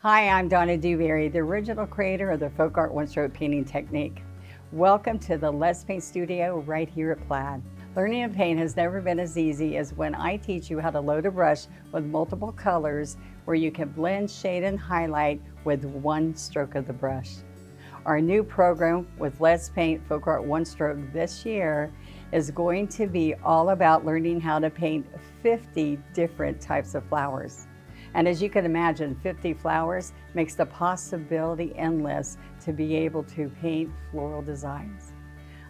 Hi, I'm Donna Dewberry, the original creator of the FolkArt one-stroke painting technique. Welcome to the Let's Paint Studio right here at Plaid. Learning to paint has never been as easy as when I teach you how to load a brush with multiple colors where you can blend, shade, and highlight with one stroke of the brush. Our new program with Let's Paint FolkArt One Stroke this year is going to be all about learning how to paint 50 different types of flowers. And as you can imagine, 50 flowers makes the possibility endless to be able to paint floral designs.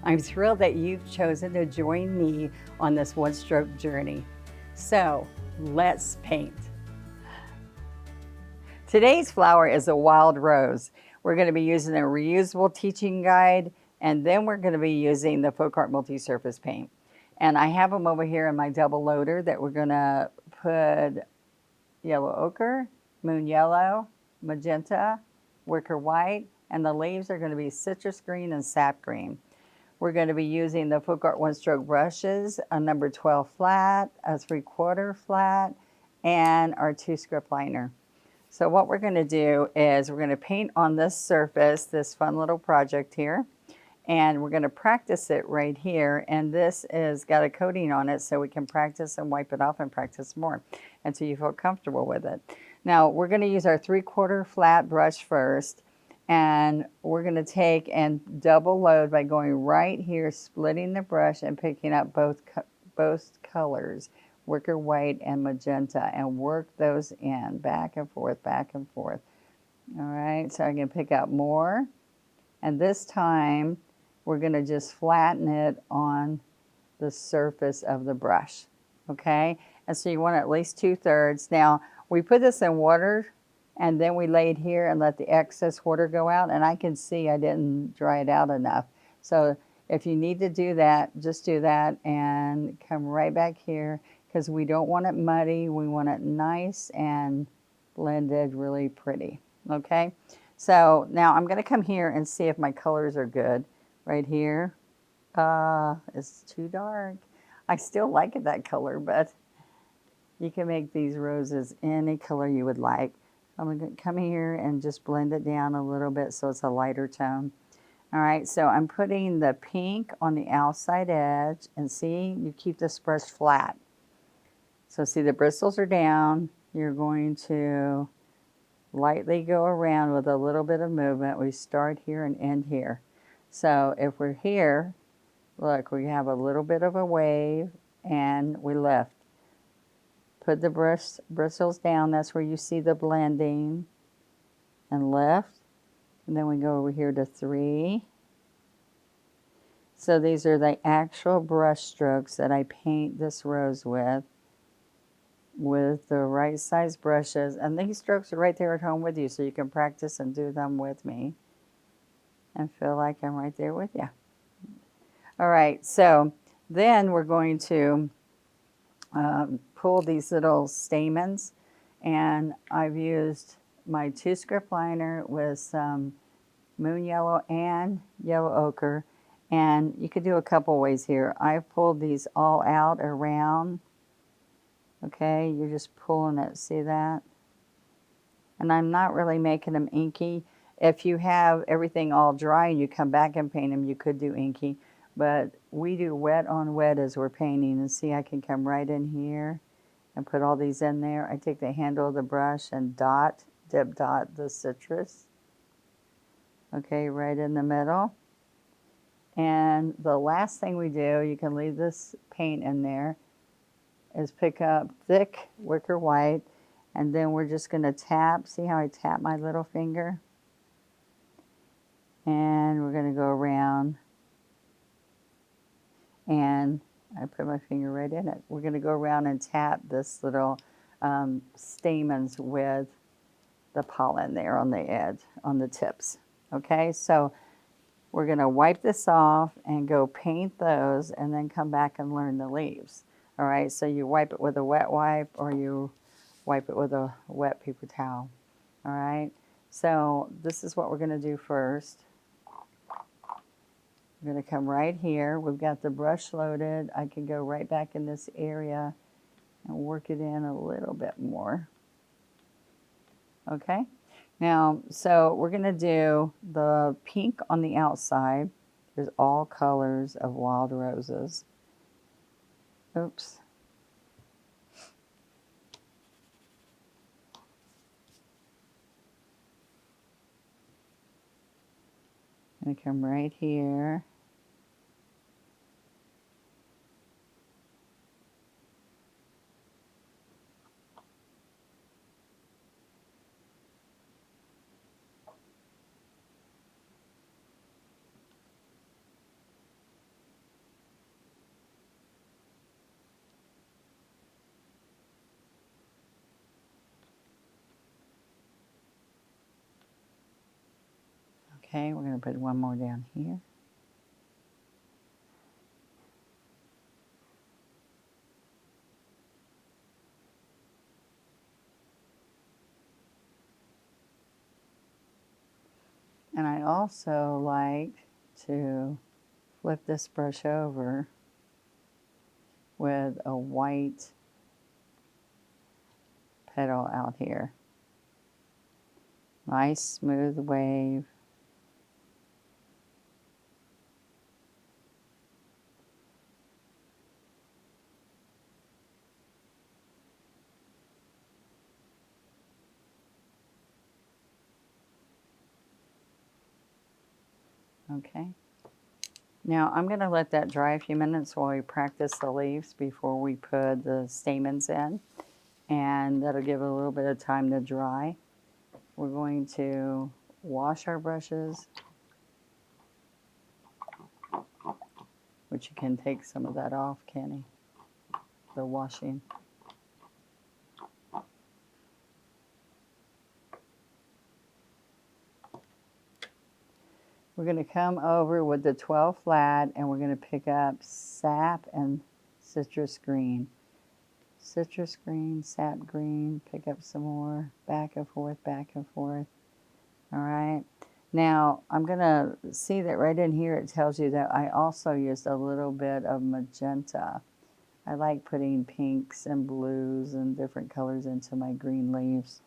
I'm thrilled that you've chosen to join me on this one-stroke journey. So let's paint. Today's flower is a wild rose. We're going to be using a reusable teaching guide, and then we're going to be using the FolkArt multi-surface paint. And I have them over here in my double loader that we're going to put yellow ochre, moon yellow, magenta, wicker white, and the leaves are going to be citrus green and sap green. We're going to be using the FolkArt one-stroke brushes, a number 12 flat, a 3/4 flat, and our 2 script liner. So what we're going to do is we're going to paint on this surface, this fun little project here, and we're going to practice it right here. And this is got a coating on it so we can practice and wipe it off and practice more until you feel comfortable with it. Now we're going to use our 3/4 flat brush first, and we're going to take and double load by going right here, splitting the brush and picking up both colors, wicker white and magenta, and work those in back and forth, back and forth. All right, so I'm going to pick up more, and this time we're going to just flatten it on the surface of the brush, okay? And so you want at least 2/3. Now, we put this in water, and then we laid here and let the excess water go out, and I can see I didn't dry it out enough. So if you need to do that, just do that and come right back here, because we don't want it muddy. We want it nice and blended really pretty, okay? So now I'm going to come here and see if my colors are good. Right here, it's too dark. I still like it that color, but you can make these roses any color you would like. I'm going to come here and just blend it down a little bit so it's a lighter tone. All right, so I'm putting the pink on the outside edge, and see, you keep this brush flat. So see, the bristles are down. You're going to lightly go around with a little bit of movement. We start here and end here. So if we're here, look, we have a little bit of a wave, and we lift. Put the bristles down, that's where you see the blending, and lift. And then we go over here to 3. So these are the actual brush strokes that I paint this rose with the right size brushes. And these strokes are right there at home with you, so you can practice and do them with me and feel like I'm right there with you. All right, so then we're going to pull these little stamens, and I've used my 2 script liner with some moon yellow and yellow ochre, and you could do a couple ways here. I've pulled these all out around, okay? You're just pulling it, see that? And I'm not really making them inky. If you have everything all dry and you come back and paint them, you could do inky. But we do wet on wet as we're painting. And see, I can come right in here and put all these in there. I take the handle of the brush and dip dot the citrus. Okay, right in the middle. And the last thing we do, you can leave this paint in there, is pick up thick wicker white. And then we're just going to tap. See how I tap my little finger? And we're going to go around, and I put my finger right in it. We're going to go around and tap this little stamens with the pollen there on the edge, on the tips. Okay, so we're going to wipe this off and go paint those, and then come back and learn the leaves. All right, so you wipe it with a wet wipe, or you wipe it with a wet paper towel. All right, so this is what we're going to do first. We're going to come right here. We've got the brush loaded. I can go right back in this area and work it in a little bit more. Okay, Now, so we're going to do the pink on the outside. There's all colors of wild roses. Oops. I'm going to come right here. Okay, we're going to put one more down here. And I also like to flip this brush over with a white petal out here. Nice smooth wave. Okay. Now I'm going to let that dry a few minutes while we practice the leaves before we put the stamens in. And that'll give it a little bit of time to dry. We're going to wash our brushes, which you can take some of that off, Kenny, the washing. We're going to come over with the 12 flat and we're going to pick up sap and citrus green. Citrus green, sap green, pick up some more, back and forth, back and forth. All right. Now, I'm going to see that right in here it tells you that I also used a little bit of magenta. I like putting pinks and blues and different colors into my green leaves.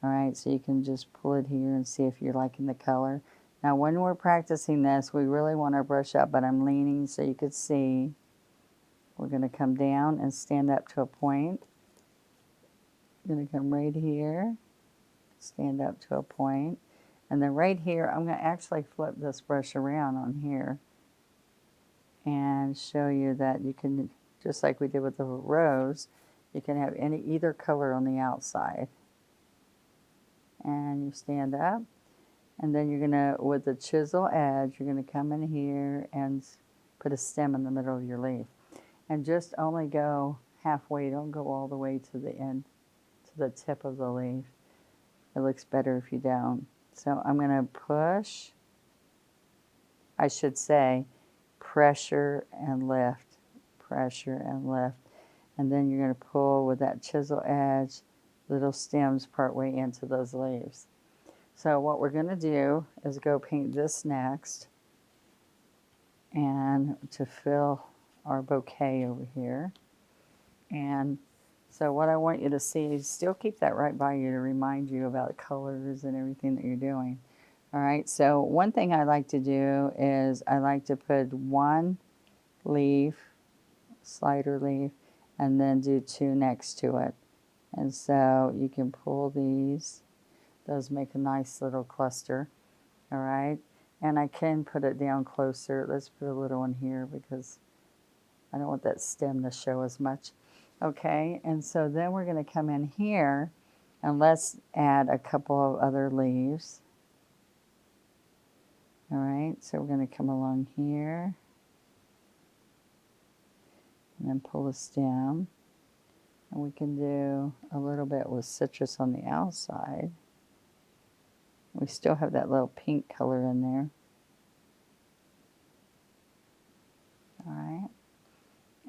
All right, so you can just pull it here and see if you're liking the color. Now, when we're practicing this, we really want our brush up, but I'm leaning so you could see. We're going to come down and stand up to a point. I'm going to come right here, stand up to a point. And then right here, I'm going to actually flip this brush around on here and show you that you can, just like we did with the rose, you can have either color on the outside. And you stand up. And then you're going to, with the chisel edge, you're going to come in here and put a stem in the middle of your leaf. And just only go halfway. Don't go all the way to the end, to the tip of the leaf. It looks better if you don't. So I'm going to push, I should say, pressure and lift, pressure and lift. And then you're going to pull with that chisel edge, little stems partway into those leaves. So what we're going to do is go paint this next, and to fill our bouquet over here. And so what I want you to see is still keep that right by you to remind you about colors and everything that you're doing. All right, so one thing I like to do is I like to put one leaf, slider leaf, and then do two next to it. And so you can pull these. Those make a nice little cluster, all right? And I can put it down closer. Let's put a little one here because I don't want that stem to show as much. Okay, and so then we're going to come in here and let's add a couple of other leaves. All right, so we're going to come along here and then pull the stem. And we can do a little bit with citrus on the outside. We still have that little pink color in there. All right.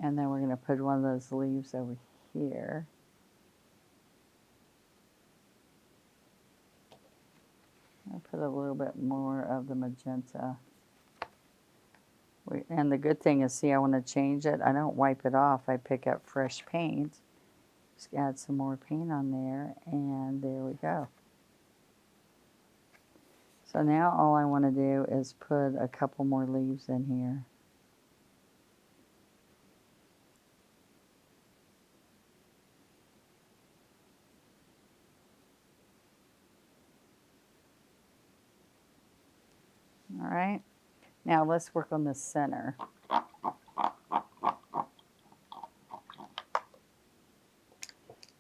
And then we're going to put one of those leaves over here. I'll put a little bit more of the magenta. And the good thing is, see, I want to change it. I don't wipe it off. I pick up fresh paint. Just add some more paint on there, and there we go. So now all I want to do is put a couple more leaves in here. All right, now let's work on the center.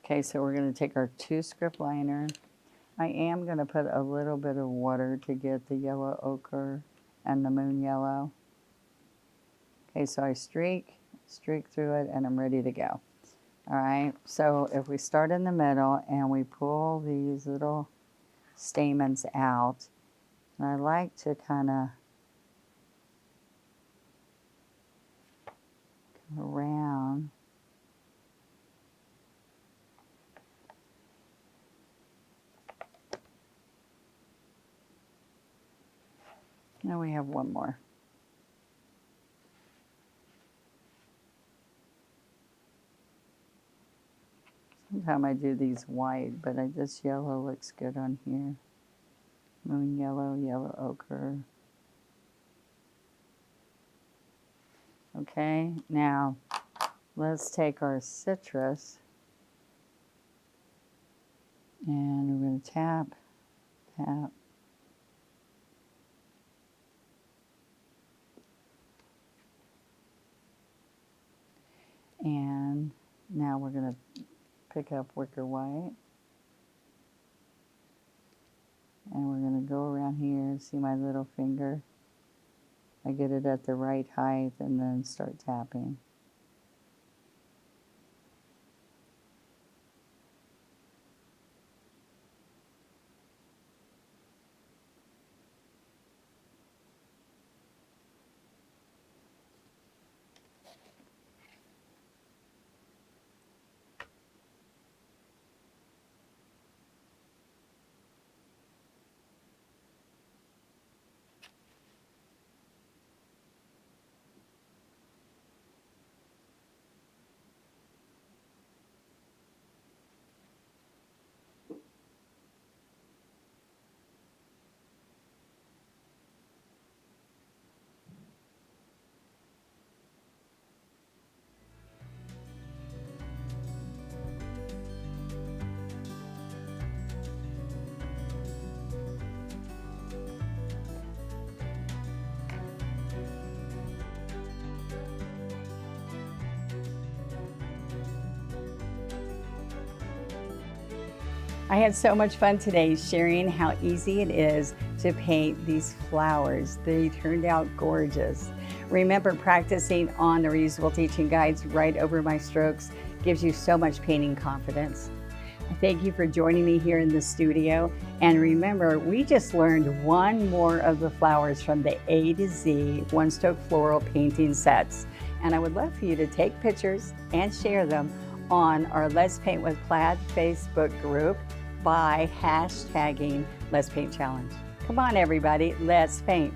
Okay, so we're going to take our 2 script liner. I am going to put a little bit of water to get the yellow ochre and the moon yellow. Okay, so I streak through it, and I'm ready to go. All right, so if we start in the middle and we pull these little stamens out, and I like to kind of go around. Now we have one more. Sometimes I do these white, but this yellow looks good on here. Moon yellow, yellow ochre. Okay, now let's take our citrus and we're going to tap, tap. And now we're going to pick up wicker white. And we're going to go around here, see my little finger. I get it at the right height and then start tapping. I had so much fun today sharing how easy it is to paint these flowers. They turned out gorgeous. Remember, practicing on the reusable teaching guides right over my strokes gives you so much painting confidence. Thank you for joining me here in the studio. And remember, we just learned one more of the flowers from the A to Z one-stroke floral painting sets. And I would love for you to take pictures and share them on our Let's Paint with Plaid Facebook group by hashtagging Let's Paint Challenge. Come on, everybody, let's paint.